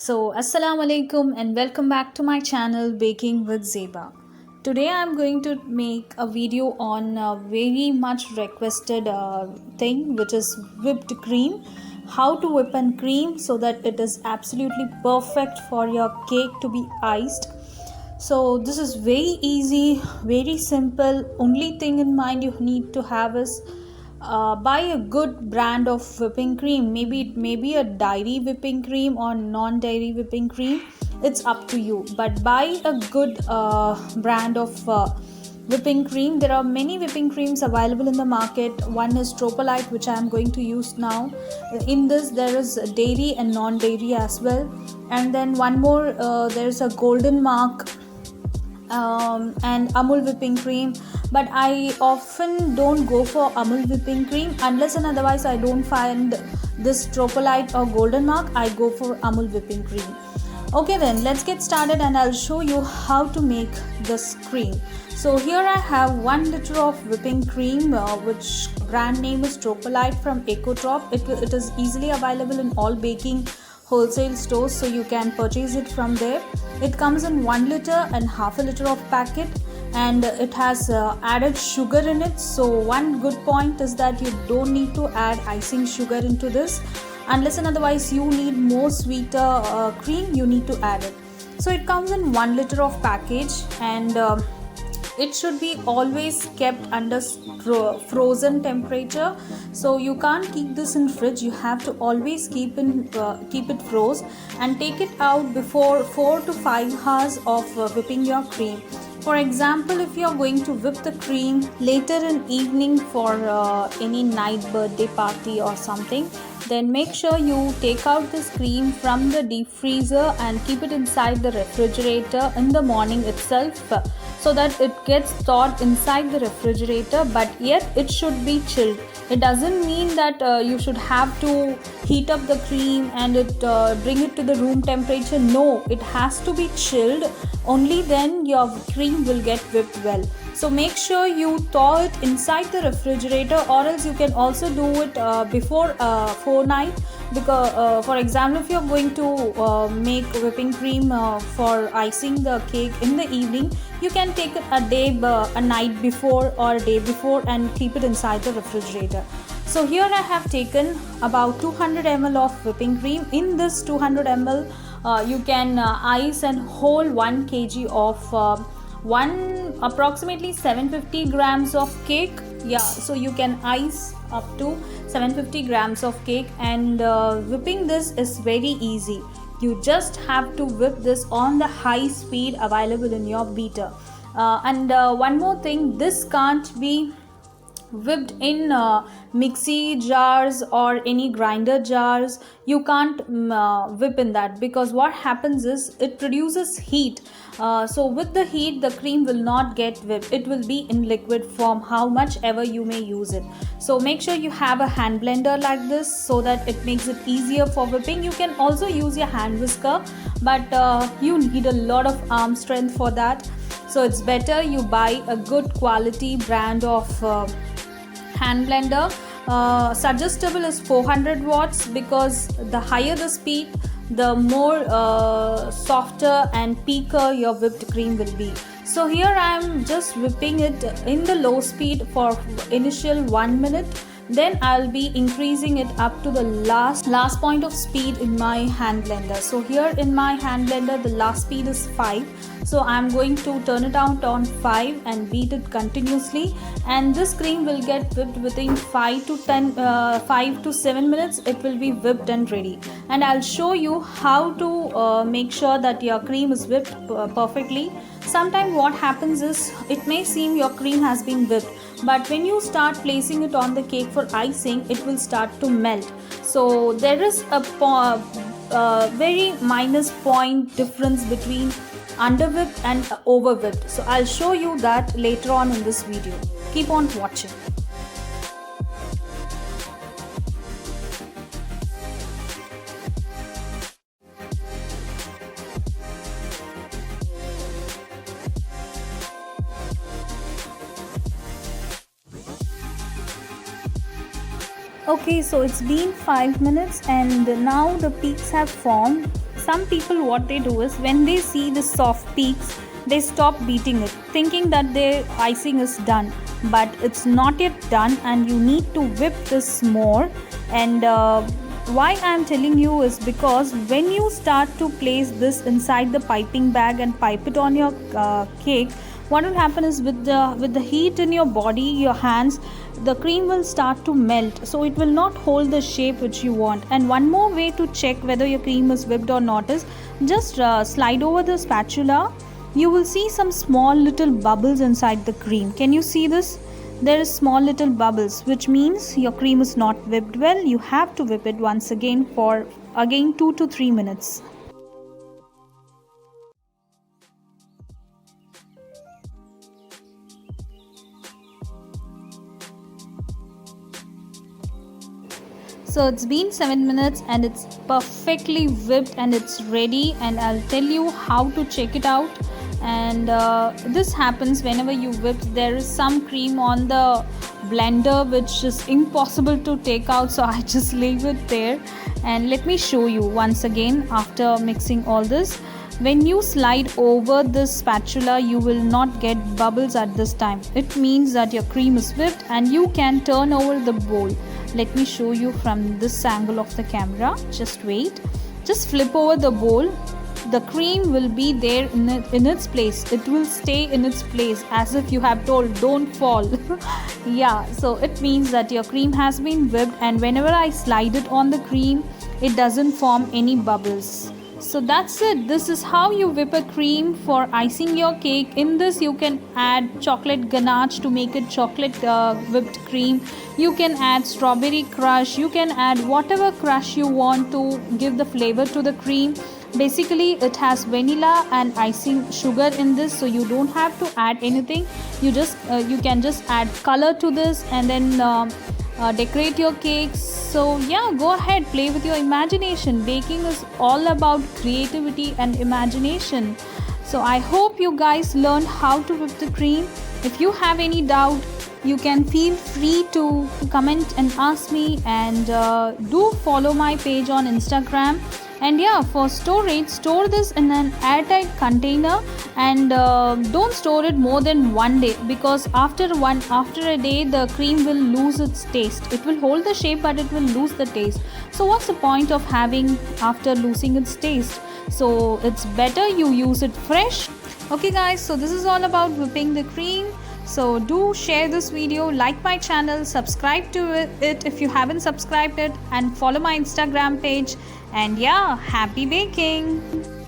Assalamu alaikum and welcome back to my channel Baking with Zeba. Today I'm going to make a video on a very much requested thing, which is whipped cream. How to whip and cream so that it is absolutely perfect for your cake to be iced. So this is very easy, very simple. Only thing in mind you need to have is buy a good brand of whipping cream. Maybe it may be a dairy whipping cream or non-dairy whipping cream. It's up to you. But buy a good brand of whipping cream. There are many whipping creams available in the market. One is Tropolite, which I am going to use now. In this there is dairy and non-dairy as well. And then one more, there is a golden mark and Amul whipping cream, but I often don't go for Amul whipping cream unless and otherwise I don't find this Tropolite or golden mark. I go for Amul whipping cream. Okay, then let's get started and I'll show you how to make this cream. So here I have 1 liter of whipping cream, which brand name is Tropolite from Ecotrop. It is easily available in all baking wholesale stores, so you can purchase it from there. It comes in 1 liter and half a liter of packet, and it has added sugar in it. So one good point is that you don't need to add icing sugar into this. Unless and otherwise you need more sweeter cream, you need to add it. So it comes in 1 liter of package, and it should be always kept under frozen temperature. So you can't keep this in fridge. You have to always keep it froze and take it out before 4 to 5 hours of whipping your cream. For example, if you are going to whip the cream later in evening for any night birthday party or something, then make sure you take out this cream from the deep freezer and keep it inside the refrigerator in the morning itself, so that it gets thawed inside the refrigerator, but yet it should be chilled. It doesn't mean that you should have to heat up the cream and bring it to the room temperature. No, it has to be chilled. Only then your cream will get whipped well. So make sure you thaw it inside the refrigerator, or else you can also do it before fortnight. Because for example, if you're going to make whipping cream for icing the cake in the evening, you can take it a night before or a day before and keep it inside the refrigerator. So here I have taken about 200 ml of whipping cream. In this 200 ml, you can ice and whole 1 kg of approximately 750 grams of cake. Yeah, so you can ice up to 750 grams of cake, and whipping this is very easy. You just have to whip this on the high speed available in your beater. And one more thing, this can't be whipped in mixie jars or any grinder jars. You can't whip in that, because what happens is it produces heat. So with the heat, the cream will not get whipped. It will be in liquid form, how much ever you may use it. So make sure you have a hand blender like this, so that it makes it easier for whipping. You can also use your hand whisker, but you need a lot of arm strength for that. So it's better you buy a good quality brand of hand blender. Suggestible is 400 watts, because the higher the speed, the more softer and peaker your whipped cream will be. So here I am just whipping it in the low speed for initial 1 minute. Then I'll be increasing it up to the last point of speed in my hand blender. So here in my hand blender, the last speed is 5. So I'm going to turn it out on 5 and beat it continuously, and this cream will get whipped within 5 to 7 minutes. It will be whipped and ready, and I'll show you how to make sure that your cream is whipped perfectly. Sometimes what happens is, it may seem your cream has been whipped, but when you start placing it on the cake for icing, it will start to melt. So there is a very minus point difference between under whipped and over whipped. So I'll show you that later on in this video. Keep on watching. Okay, so it's been 5 minutes and now the peaks have formed. some people, what they do is when they see the soft peaks, they stop beating it, thinking that their icing is done. But it's not yet done, and you need to whip this more. And why I'm telling you is because when you start to place this inside the piping bag and pipe it on your cake, what will happen is with the heat in your body, your hands, the cream will start to melt, so it will not hold the shape which you want. And one more way to check whether your cream is whipped or not is just slide over the spatula. You will see some small little bubbles inside the cream. Can you see this? There is small little bubbles, which means your cream is not whipped well. You have to whip it once again for 2 to 3 minutes. So it's been 7 minutes and it's perfectly whipped and it's ready, and I'll tell you how to check it out. And this happens whenever you whip, there is some cream on the blender which is impossible to take out, so I just leave it there. And let me show you once again. After mixing all this, when you slide over this spatula, you will not get bubbles at this time. It means that your cream is whipped, and you can turn over the bowl. Let me show you from this angle of the camera. Just wait. Just flip over the bowl. The cream will be there in its place. It will stay in its place, as if you have told, don't fall. Yeah, so it means that your cream has been whipped, and whenever I slide it on the cream, it doesn't form any bubbles. So that's it. This is how you whip a cream for icing your cake. In this you can add chocolate ganache to make it chocolate whipped cream. You can add strawberry crush. You can add whatever crush you want to give the flavor to the cream. Basically it has vanilla and icing sugar in this, so you don't have to add anything. You can just add color to this, and then decorate your cakes. So yeah, go ahead, play with your imagination. Baking is all about creativity and imagination. So I hope you guys learned how to whip the cream. If you have any doubt, you can feel free to comment and ask me, and do follow my page on Instagram. And yeah, for storage, store this in an airtight container, and don't store it more than 1 day, because after a day the cream will lose its taste. It will hold the shape, but it will lose the taste. So what's the point of having after losing its taste? So it's better you use it fresh. Okay guys, so this is all about whipping the cream. So do share this video, like my channel, subscribe to it if you haven't subscribed it, and follow my Instagram page. And yeah, happy baking!